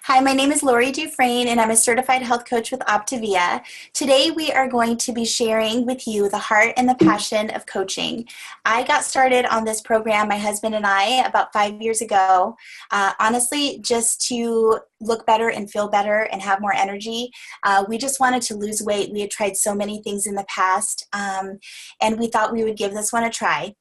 Hi, my name is Lori Dufresne, and I'm a certified health coach with Optavia. Today, we are going to be sharing with you the heart and the passion of coaching. I got started on this program, my husband and I, about 5 years ago, honestly, just to look better and feel better and have more energy. We just wanted to lose weight. We had tried so many things in the past, and we thought we would give this one a try.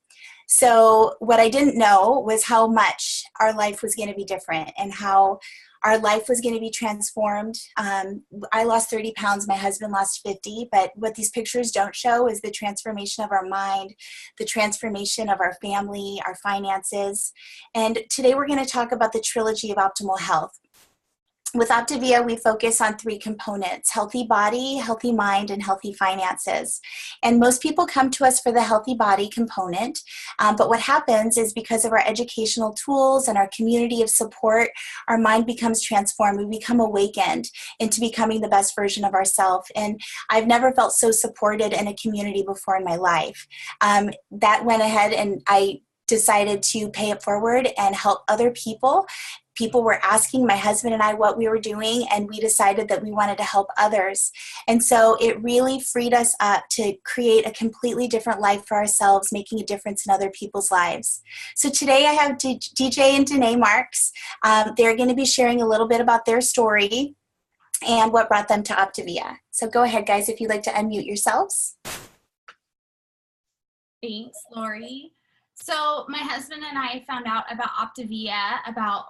So what I didn't know was how much our life was going to be different and how our life was going to be transformed. I lost 30 pounds, my husband lost 50, but what these pictures don't show is the transformation of our mind, the transformation of our family, our finances. And today we're going to talk about the trilogy of optimal health. With Optavia, we focus on three components: healthy body, healthy mind, and healthy finances. And most people come to us for the healthy body component. But what happens is because of our educational tools and our community of support, our mind becomes transformed. We become awakened into becoming the best version of ourselves. And I've never felt so supported in a community before in my life. That went ahead and I decided to pay it forward and help other people. People were asking my husband and I what we were doing, and we decided that we wanted to help others. And so it really freed us up to create a completely different life for ourselves, making a difference in other people's lives. So today I have DJ and Danae Marks. They're going to be sharing a little bit about their story and what brought them to Optavia. So go ahead, guys, if you'd like to unmute yourselves. Thanks, Lori. So my husband and I found out about Optavia about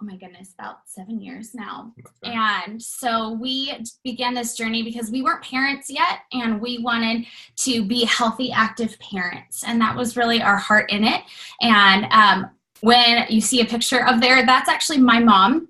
7 years now. Okay. And so we began this journey because we weren't parents yet, and we wanted to be healthy, active parents. And that was really our heart in it. And when you see a picture of there, that's actually my mom.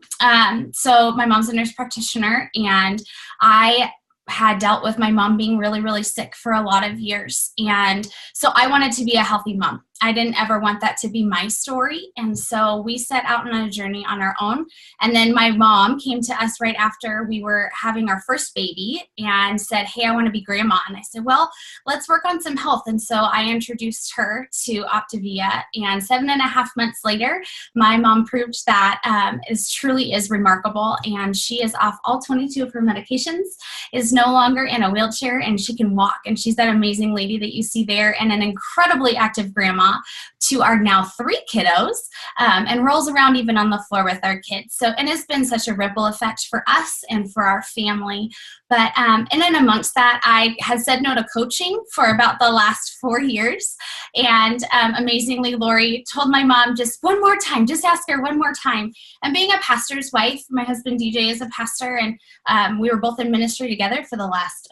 So my mom's a nurse practitioner, and I had dealt with my mom being really, really sick for a lot of years. And so I wanted to be a healthy mom. I didn't ever want that to be my story. And so we set out on a journey on our own. And then my mom came to us right after we were having our first baby and said, "Hey, I want to be grandma." And I said, "Well, let's work on some health." And so I introduced her to Optavia. And 7.5 months later, my mom proved that it truly is remarkable. And she is off all 22 of her medications, is no longer in a wheelchair, and she can walk. And she's that amazing lady that you see there, and an incredibly active grandma to our now 3 kiddos, and rolls around even on the floor with our kids. So, and it's been such a ripple effect for us and for our family. But in and amongst that, I had said no to coaching for about the last 4 years. And amazingly, Lori told my mom, just one more time, just ask her one more time. And being a pastor's wife, my husband DJ is a pastor, and we were both in ministry together for the last,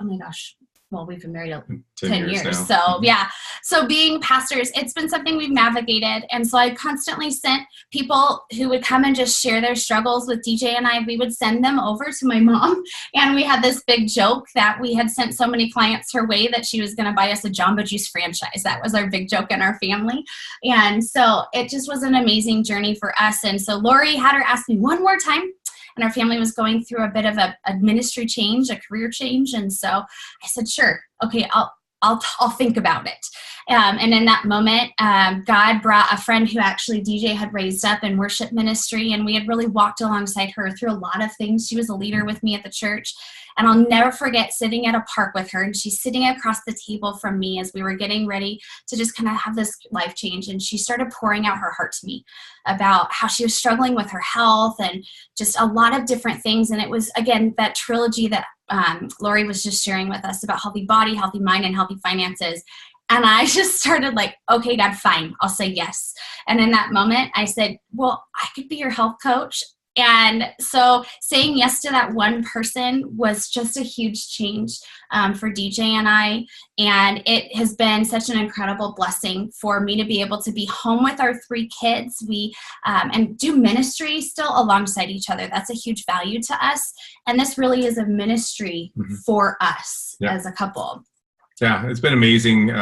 we've been married 10 years. So yeah. So being pastors, it's been something we've navigated. And so I constantly sent people who would come and just share their struggles with DJ and I. We would send them over to my mom. And we had this big joke that we had sent so many clients her way that she was going to buy us a Jamba Juice franchise. That was our big joke in our family. And so it just was an amazing journey for us. And so Lori had her ask me one more time. And our family was going through a bit of a ministry change, a career change. And so I said, sure, okay, I'll think about it. And in that moment, God brought a friend who actually DJ had raised up in worship ministry. And we had really walked alongside her through a lot of things. She was a leader with me at the church. And I'll never forget sitting at a park with her, and she's sitting across the table from me as we were getting ready to just kind of have this life change. And she started pouring out her heart to me about how she was struggling with her health and just a lot of different things. And it was, again, that trilogy that Lori was just sharing with us about healthy body, healthy mind, and healthy finances. And I just started like, okay, God, fine, I'll say yes. And in that moment, I said, well, I could be your health coach. And so saying yes to that one person was just a huge change for DJ and I. And it has been such an incredible blessing for me to be able to be home with our 3 kids. We and do ministry still alongside each other. That's a huge value to us. And this really is a ministry for us as a couple. Yeah, it's been amazing.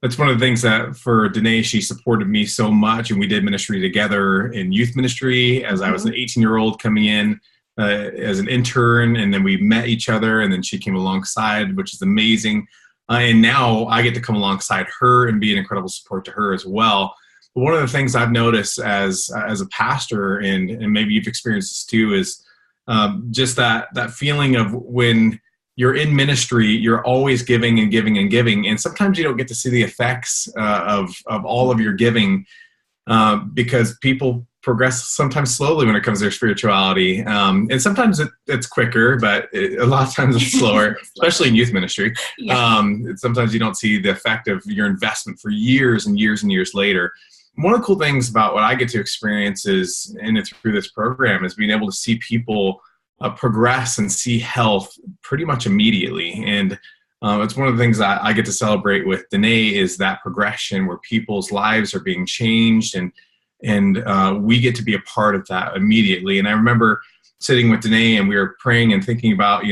That's one of the things that for Danae, she supported me so much, and we did ministry together in youth ministry as I was an 18-year-old coming in as an intern, and then we met each other, and then she came alongside, which is amazing. And now I get to come alongside her and be an incredible support to her as well. But one of the things I've noticed as a pastor, and maybe you've experienced this too, is just that feeling of when you're in ministry, you're always giving and giving and giving. And sometimes you don't get to see the effects of all of your giving because people progress sometimes slowly when it comes to their spirituality. And sometimes it's quicker, but a lot of times it's slower, especially in youth ministry. Yeah. Sometimes you don't see the effect of your investment for years and years and years later. One of the cool things about what I get to experience is, through this program, is being able to see people progress and see health pretty much immediately. And it's one of the things that I get to celebrate with Danae is that progression where people's lives are being changed, and we get to be a part of that immediately. And I remember sitting with Danae and we were praying and thinking about,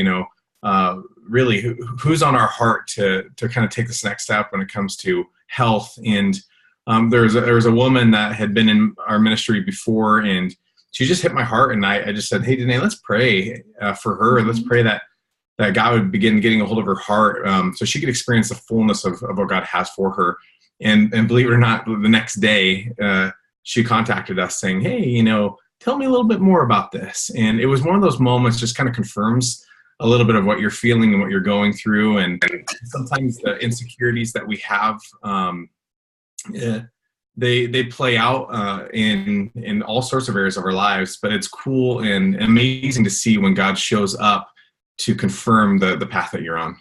really who's on our heart to kind of take this next step when it comes to health. And there was a woman that had been in our ministry before, and she just hit my heart. And I just said, hey, Danae, let's pray for her. Let's pray that God would begin getting a hold of her heart so she could experience the fullness of what God has for her. And believe it or not, the next day, she contacted us saying, hey, tell me a little bit more about this. And it was one of those moments just kind of confirms a little bit of what you're feeling and what you're going through. And sometimes the insecurities that we have, they play out in all sorts of areas of our lives. But it's cool and amazing to see when God shows up to confirm the path that you're on.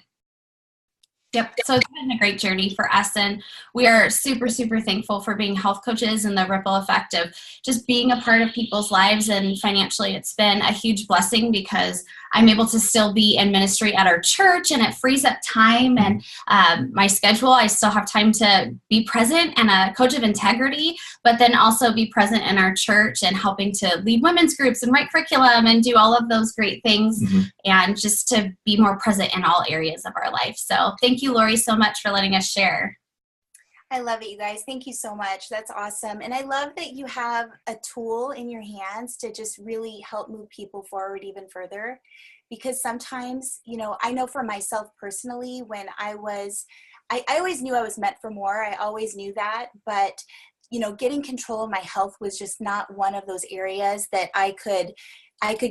Yep. So it's been a great journey for us, and we are super, super thankful for being health coaches and the ripple effect of just being a part of people's lives. And financially, it's been a huge blessing because I'm able to still be in ministry at our church, and it frees up time and my schedule. I still have time to be present and a coach of integrity, but then also be present in our church and helping to lead women's groups and write curriculum and do all of those great things, and just to be more present in all areas of our life. So thank you, Lori, so much for letting us share. I love it, you guys. Thank you so much. That's awesome. And I love that you have a tool in your hands to just really help move people forward even further. Because sometimes, I know for myself personally, when I always knew I was meant for more. I always knew that. But, getting control of my health was just not one of those areas that I could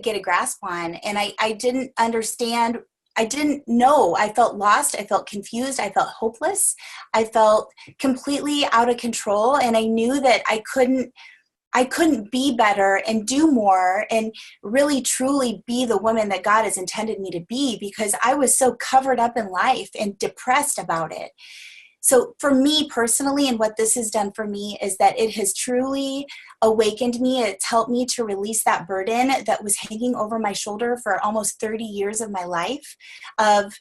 get a grasp on. And I didn't understand. I didn't know. I felt lost. I felt confused. I felt hopeless. I felt completely out of control. And I knew that I couldn't be better and do more and really truly be the woman that God has intended me to be, because I was so covered up in life and depressed about it. So for me personally, and what this has done for me is that it has truly awakened me. It's helped me to release that burden that was hanging over my shoulder for almost 30 years of my life, of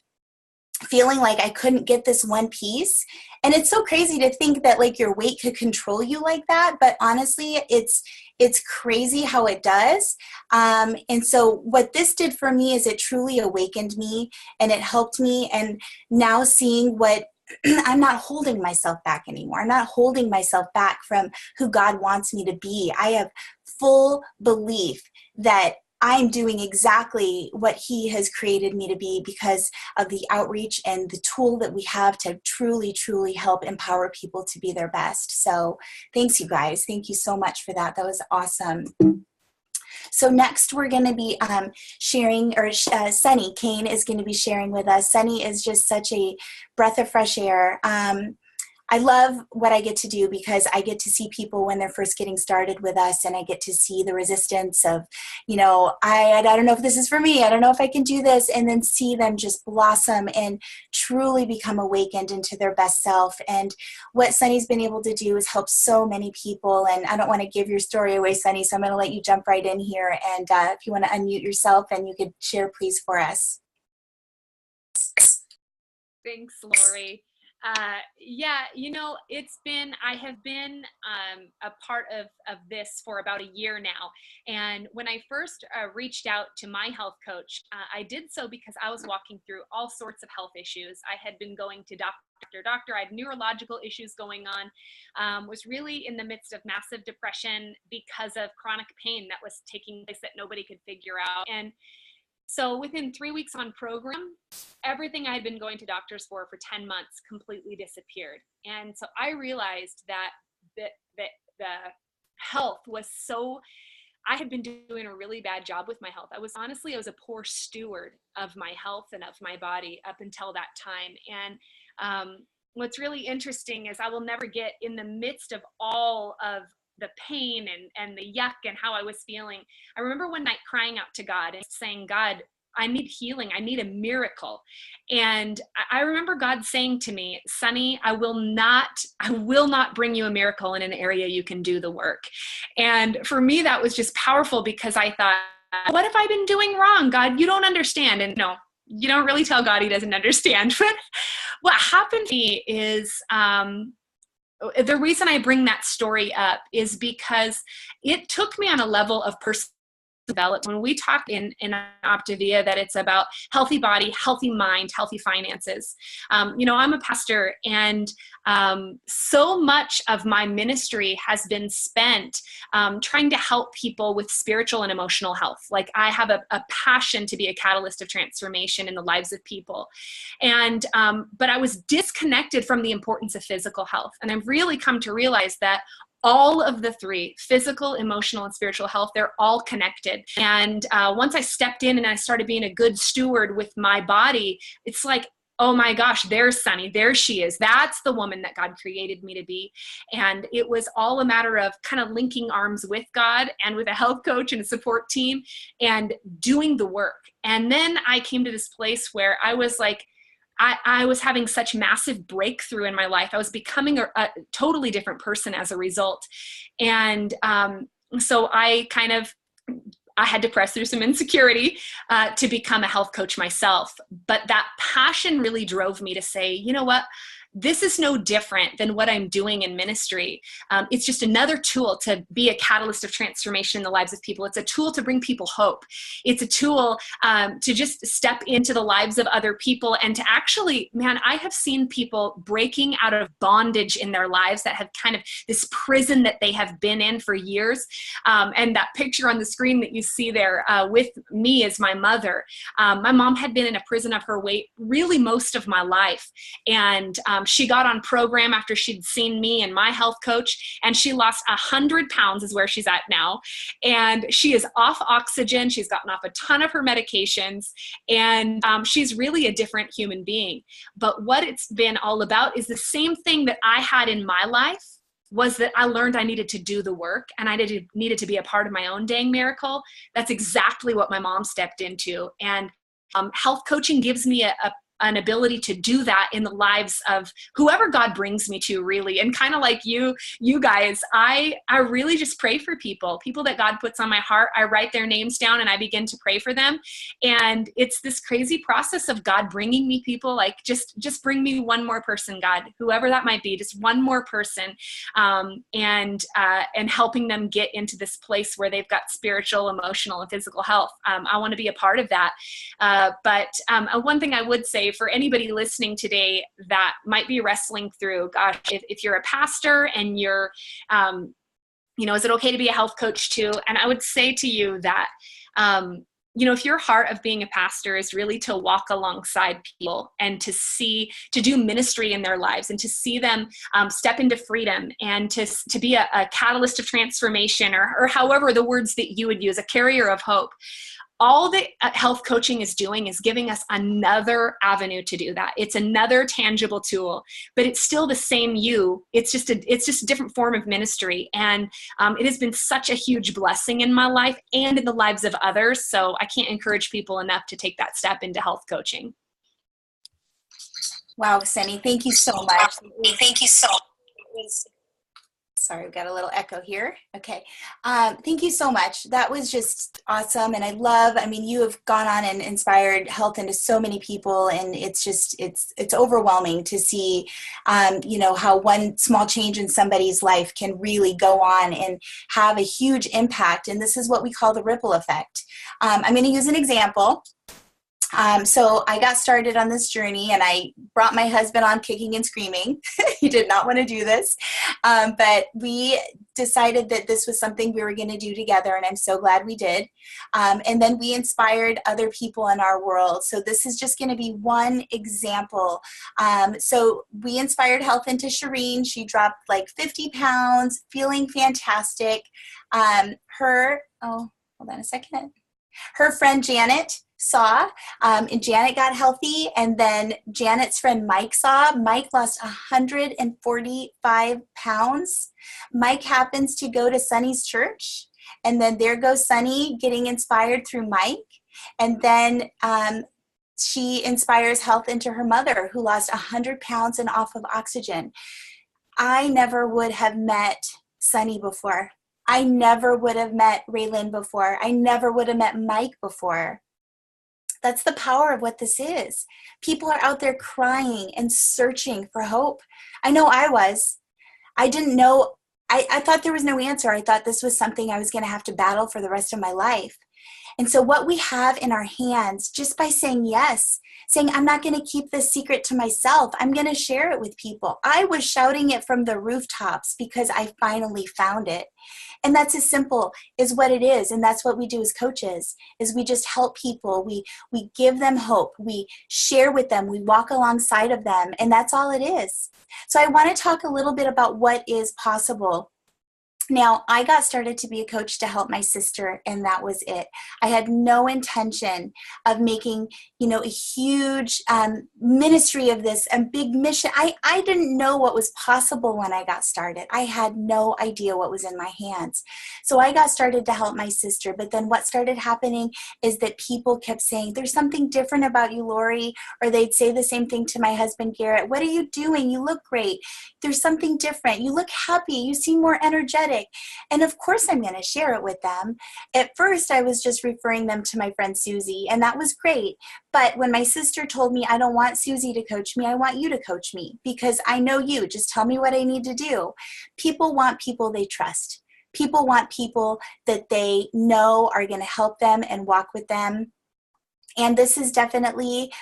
feeling like I couldn't get this one piece. And it's so crazy to think that like your weight could control you like that. But honestly, it's crazy how it does. And so what this did for me is it truly awakened me, and it helped me. And now seeing what I'm not holding myself back anymore. I'm not holding myself back from who God wants me to be. I have full belief that I'm doing exactly what He has created me to be because of the outreach and the tool that we have to truly, truly help empower people to be their best. So thanks, you guys. Thank you so much for that. That was awesome. So next we're going to be sharing, or Sunny Kane is going to be sharing with us. Sunny is just such a breath of fresh air. I love what I get to do because I get to see people when they're first getting started with us, and I get to see the resistance of, I don't know if this is for me. I don't know if I can do this. And then see them just blossom and truly become awakened into their best self. And what Sunny's been able to do is help so many people. And I don't want to give your story away, Sunny, so I'm going to let you jump right in here. And if you want to unmute yourself and you could share, please, for us. Thanks, Lori. I have been a part of this for about a year now. And when I first reached out to my health coach, I did so because I was walking through all sorts of health issues. I had been going to doctor. I had neurological issues going on, was really in the midst of massive depression because of chronic pain that was taking place that nobody could figure out. And so within 3 weeks on program, everything I had been going to doctors for 10 months completely disappeared. And so I realized that the health was so I had been doing a really bad job with my health. I was a poor steward of my health and of my body up until that time. And what's really interesting is I will never get, in the midst of all of the pain and the yuck and how I was feeling, I remember one night crying out to God and saying, God, I need healing. I need a miracle. And I remember God saying to me, Sonny, I will not bring you a miracle in an area you can do the work. And for me, that was just powerful, because I thought, what have I been doing wrong? God, you don't understand. And no, you don't really tell God he doesn't understand. But what happened to me is, the reason I bring that story up is because it took me on a level of personal development. When we talk in Optavia that it's about healthy body, healthy mind, healthy finances. I'm a pastor, and so much of my ministry has been spent trying to help people with spiritual and emotional health. Like, I have a passion to be a catalyst of transformation in the lives of people. And, but I was disconnected from the importance of physical health. And I've really come to realize that all of the three, physical, emotional, and spiritual health, they're all connected. And once I stepped in and I started being a good steward with my body, it's like, oh my gosh, there's Sonny, there she is. That's the woman that God created me to be. And it was all a matter of kind of linking arms with God and with a health coach and a support team and doing the work. And then I came to this place where I was like, I was having such massive breakthrough in my life. I was becoming a totally different person as a result. And so I had to press through some insecurity to become a health coach myself. But that passion really drove me to say, you know what? This is no different than what I'm doing in ministry. It's just another tool to be a catalyst of transformation in the lives of people. It's a tool to bring people hope. It's a tool to just step into the lives of other people and to actually, man, I have seen people breaking out of bondage in their lives that have kind of this prison that they have been in for years. And that picture on the screen that you see there with me is my mother. My mom had been in a prison of her weight really most of my life. And she got on program after she'd seen me and my health coach, and she lost 100 pounds is where she's at now. And she is off oxygen. She's gotten off a ton of her medications, and she's really a different human being. But what it's been all about is the same thing that I had in my life, was that I learned I needed to do the work, and I needed to be a part of my own dang miracle. That's exactly what my mom stepped into. And health coaching gives me an ability to do that in the lives of whoever God brings me to, really. And kind of like you guys, I really just pray for people that God puts on my heart. I write their names down and I begin to pray for them. And it's this crazy process of God bringing me people, like just bring me one more person, God, whoever that might be, just one more person, and helping them get into this place where they've got spiritual, emotional, and physical health. I want to be a part of that. But one thing I would say for anybody listening today that might be wrestling through, gosh, if you're a pastor and you're, is it okay to be a health coach too? And I would say to you that, if your heart of being a pastor is really to walk alongside people and to do ministry in their lives and to see them step into freedom and to be a catalyst of transformation, or however the words that you would use, a carrier of hope. All that health coaching is doing is giving us another avenue to do that. It's another tangible tool, but it's still the same you. It's just a different form of ministry. And it has been such a huge blessing in my life and in the lives of others. So I can't encourage people enough to take that step into health coaching. Wow, Sonny, thank you so much. Thank you so much. Sorry, we've got a little echo here. Okay. Thank you so much. That was just awesome. And you have gone on and inspired health into so many people. And it's overwhelming to see, how one small change in somebody's life can really go on and have a huge impact. And this is what we call the ripple effect. I'm going to use an example. So I got started on this journey, and I brought my husband on kicking and screaming. He did not want to do this, but we decided that this was something we were going to do together, and I'm so glad we did. And then we inspired other people in our world. So this is just going to be one example. So we inspired health into Shireen. She dropped like 50 pounds, feeling fantastic. Hold on a second. Her friend Janet saw, and Janet got healthy, and then Janet's friend Mike saw. Mike lost 145 pounds. Mike happens to go to Sonny's church, and then there goes Sonny getting inspired through Mike, and then she inspires health into her mother, who lost 100 pounds and off of oxygen. I never would have met Sonny before. I never would have met Raylan before. I never would have met Mike before. That's the power of what this is. People are out there crying and searching for hope. I know I was. I didn't know. I thought there was no answer. I thought this was something I was going to have to battle for the rest of my life. And so what we have in our hands, just by saying yes, saying, I'm not going to keep this secret to myself, I'm going to share it with people. I was shouting it from the rooftops because I finally found it. And that's as simple as what it is. And that's what we do as coaches, is we just help people. We give them hope. We share with them. We walk alongside of them. And that's all it is. So I want to talk a little bit about what is possible. Now, I got started to be a coach to help my sister, and that was it. I had no intention of making, a huge ministry of this, a big mission. I didn't know what was possible when I got started. I had no idea what was in my hands. So I got started to help my sister, but then what started happening is that people kept saying, there's something different about you, Lori, or they'd say the same thing to my husband, Garrett. What are you doing? You look great. There's something different. You look happy. You seem more energetic. And of course, I'm going to share it with them. At first, I was just referring them to my friend Susie, and that was great. But when my sister told me, I don't want Susie to coach me, I want you to coach me because I know you. Just tell me what I need to do. People want people they trust. People want people that they know are going to help them and walk with them. And this is definitely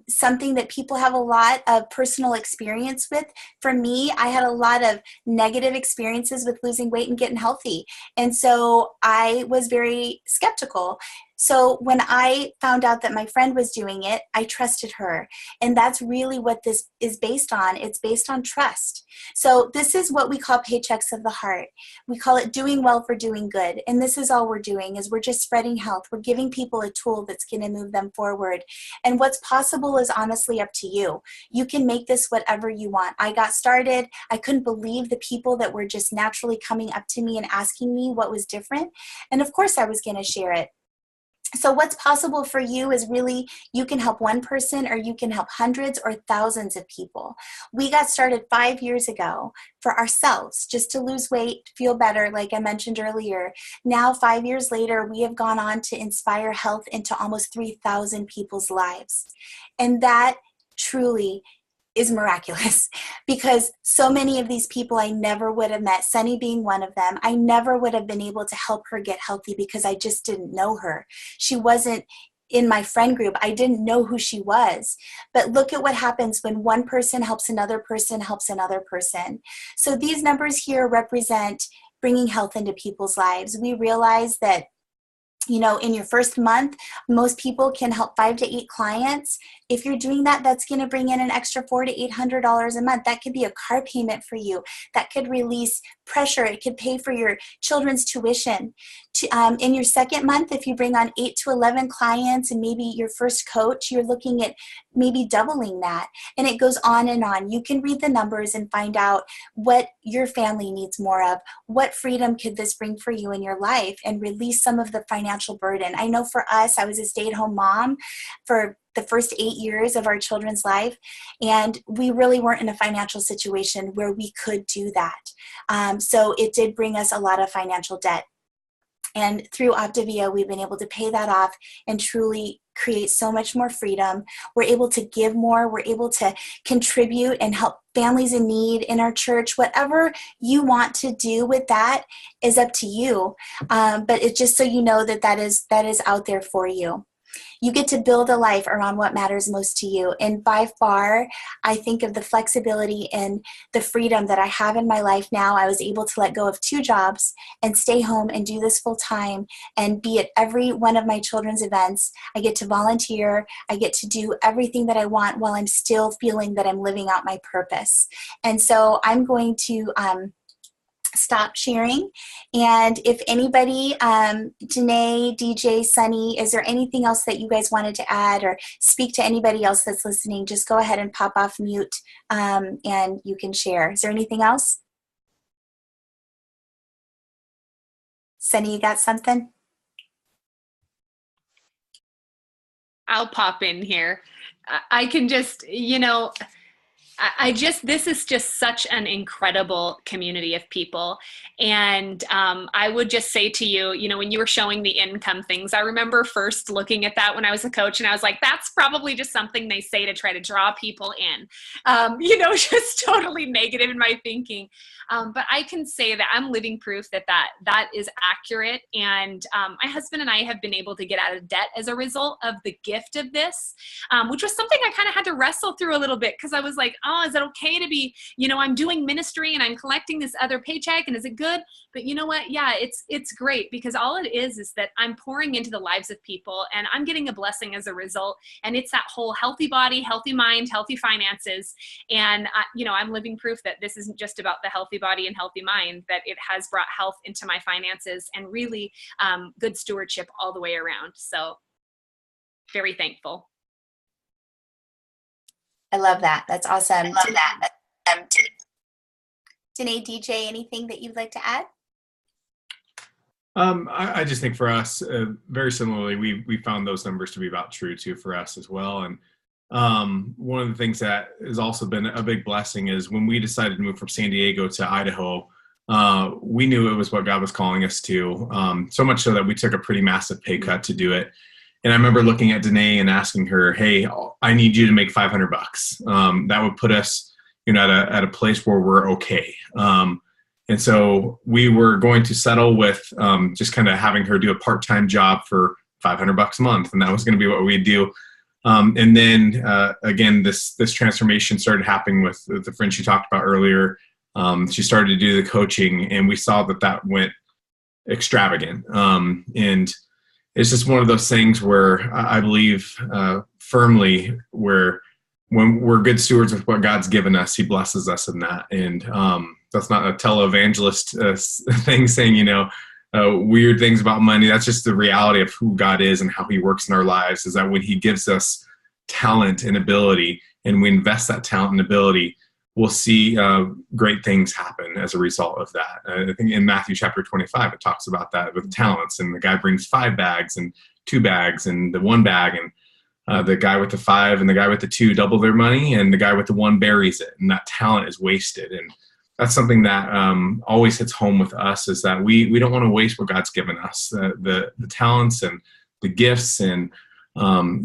something that people have a lot of personal experience with. For me, I had a lot of negative experiences with losing weight and getting healthy. And so I was very skeptical. So when I found out that my friend was doing it, I trusted her. And that's really what this is based on. It's based on trust. So this is what we call paychecks of the heart. We call it doing well for doing good. And this is all we're doing is we're just spreading health. We're giving people a tool that's going to move them forward. And what's possible is honestly up to you. You can make this whatever you want. I got started. I couldn't believe the people that were just naturally coming up to me and asking me what was different. And of course I was going to share it. So what's possible for you is really you can help one person or you can help hundreds or thousands of people. We got started 5 years ago for ourselves, just to lose weight, feel better, like I mentioned earlier. Now, 5 years later, we have gone on to inspire health into almost 3,000 people's lives. And that truly is miraculous because so many of these people I never would have met, Sunny being one of them, I never would have been able to help her get healthy because I just didn't know her. She wasn't in my friend group. I didn't know who she was. But look at what happens when one person helps another person, helps another person. So these numbers here represent bringing health into people's lives. We realize that in your first month, most people can help 5 to 8 clients. If you're doing that, that's going to bring in an extra $400 to $800 a month. That could be a car payment for you. That could release pressure. It could pay for your children's tuition. In your second month, if you bring on 8 to 11 clients and maybe your first coach, you're looking at maybe doubling that. And it goes on and on. You can read the numbers and find out what your family needs more of. What freedom could this bring for you in your life and release some of the financial burden? I know for us, I was a stay-at-home mom for the first 8 years of our children's life, and we really weren't in a financial situation where we could do that. So it did bring us a lot of financial debt. And through Optavia, we've been able to pay that off and truly create so much more freedom. We're able to give more. We're able to contribute and help families in need in our church. Whatever you want to do with that is up to you. But it's just so you know that is out there for you. You get to build a life around what matters most to you. And by far, I think of the flexibility and the freedom that I have in my life now. I was able to let go of 2 jobs and stay home and do this full time and be at every one of my children's events. I get to volunteer. I get to do everything that I want while I'm still feeling that I'm living out my purpose. And so I'm going to stop sharing. And if anybody, Janae, DJ, Sunny, is there anything else that you guys wanted to add or speak to anybody else that's listening? Just go ahead and pop off mute and you can share. Is there anything else? Sunny, you got something? I'll pop in here. I can just, this is just such an incredible community of people. And I would just say to you, when you were showing the income things, I remember first looking at that when I was a coach, and I was like, that's probably just something they say to try to draw people in, just totally negative in my thinking. But I can say that I'm living proof that is accurate. And my husband and I have been able to get out of debt as a result of the gift of this, which was something I kind of had to wrestle through a little bit, because I was like, oh, is it okay to be, I'm doing ministry and I'm collecting this other paycheck, and is it good? But you know what? Yeah, it's great, because all it is that I'm pouring into the lives of people and I'm getting a blessing as a result. And it's that whole healthy body, healthy mind, healthy finances. And, I'm living proof that this isn't just about the healthy body and healthy mind, that it has brought health into my finances and really good stewardship all the way around. So very thankful. I love that. That's awesome. I love that. Danae, DJ, anything that you'd like to add? I just think for us, very similarly, we found those numbers to be about true too for us as well. And one of the things that has also been a big blessing is when we decided to move from San Diego to Idaho, we knew it was what God was calling us to, so much so that we took a pretty massive pay cut to do it. And I remember looking at Danae and asking her, hey, I need you to make $500. That would put us, at a place where we're okay. And so we were going to settle with just kind of having her do a part-time job for $500 a month. And that was going to be what we'd do. And then again, this transformation started happening with the friend she talked about earlier. She started to do the coaching, and we saw that went extravagant. And it's just one of those things where I believe firmly where when we're good stewards of what God's given us, He blesses us in that. And that's not a televangelist thing saying, weird things about money. That's just the reality of who God is and how He works in our lives, is that when He gives us talent and ability and we invest that talent and ability, we'll see great things happen as a result of that. I think in Matthew chapter 25, it talks about that with talents, and the guy brings 5 bags and 2 bags and the 1 bag, and the guy with the 5 and the guy with the 2 double their money, and the guy with the 1 buries it, and that talent is wasted. And that's something that always hits home with us, is that we don't want to waste what God's given us, the talents and the gifts and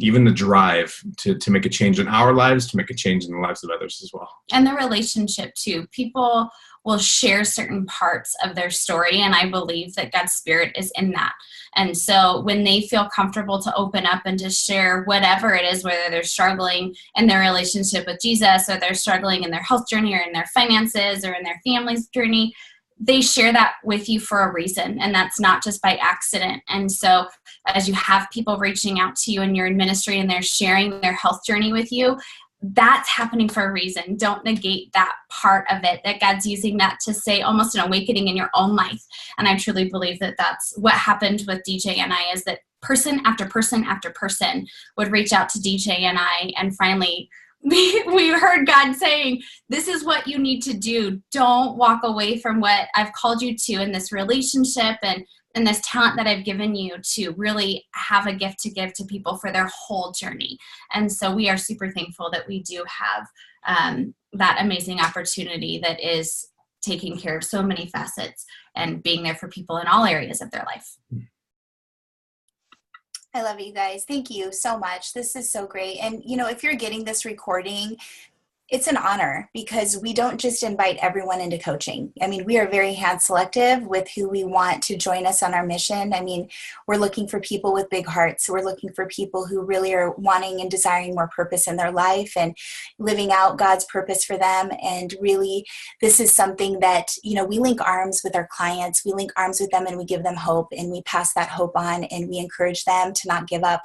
even the drive to make a change in our lives, to make a change in the lives of others as well. And the relationship too. People will share certain parts of their story, and I believe that God's Spirit is in that. And so when they feel comfortable to open up and to share whatever it is, whether they're struggling in their relationship with Jesus, or they're struggling in their health journey, or in their finances, or in their family's journey, they share that with you for a reason, and that's not just by accident. And so as you have people reaching out to you in your ministry and they're sharing their health journey with you, that's happening for a reason. Don't negate that part of it, that God's using that to say almost an awakening in your own life. And I truly believe that that's what happened with DJ and I, is that person after person after person would reach out to DJ and I, and finally we heard God saying, this is what you need to do. Don't walk away from what I've called you to in this relationship and this talent that I've given you to really have a gift to give to people for their whole journey. And so we are super thankful that we do have that amazing opportunity that is taking care of so many facets and being there for people in all areas of their life. I love you guys. Thank you so much. This is so great. And, if you're getting this recording, It's an honor because we don't just invite everyone into coaching. I mean, we are very hand selective with who we want to join us on our mission. I mean, we're looking for people with big hearts. We're looking for people who really are wanting and desiring more purpose in their life and living out God's purpose for them. And really, this is something that, you know, we link arms with our clients. We link arms with them and we give them hope, and we pass that hope on, and we encourage them to not give up.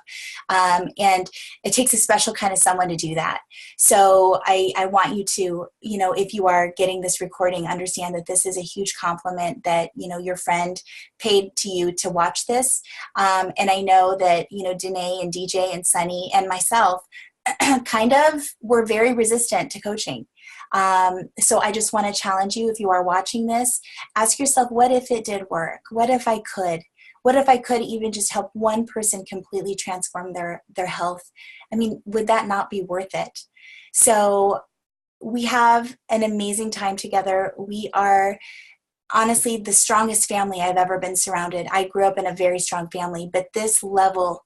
And it takes a special kind of someone to do that. So I want you to, you know, if you are getting this recording, understand that this is a huge compliment that, you know, your friend paid to you to watch this. And I know that, you know, Danae and DJ and Sonny and myself kind of were very resistant to coaching. So I just want to challenge you, if you are watching this, ask yourself, what if it did work? What if I could? What if I could even just help one person completely transform their health? I mean, would that not be worth it? So we have an amazing time together. We are honestly the strongest family I've ever been surrounded. I grew up in a very strong family, but this level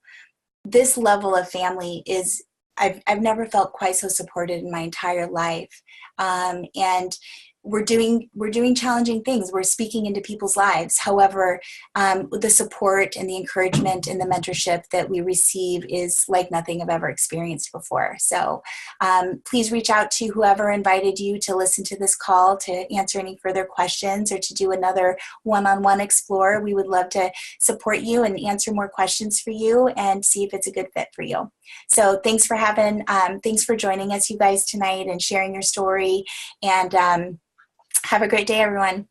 of family is, I've never felt quite so supported in my entire life. And we're doing challenging things. We're speaking into people's lives. However, the support and the encouragement and the mentorship that we receive is like nothing I've ever experienced before. So please reach out to whoever invited you to listen to this call to answer any further questions or to do another one-on-one explore. We would love to support you and answer more questions for you and see if it's a good fit for you. So thanks for joining us, you guys, tonight and sharing your story. And have a great day, everyone.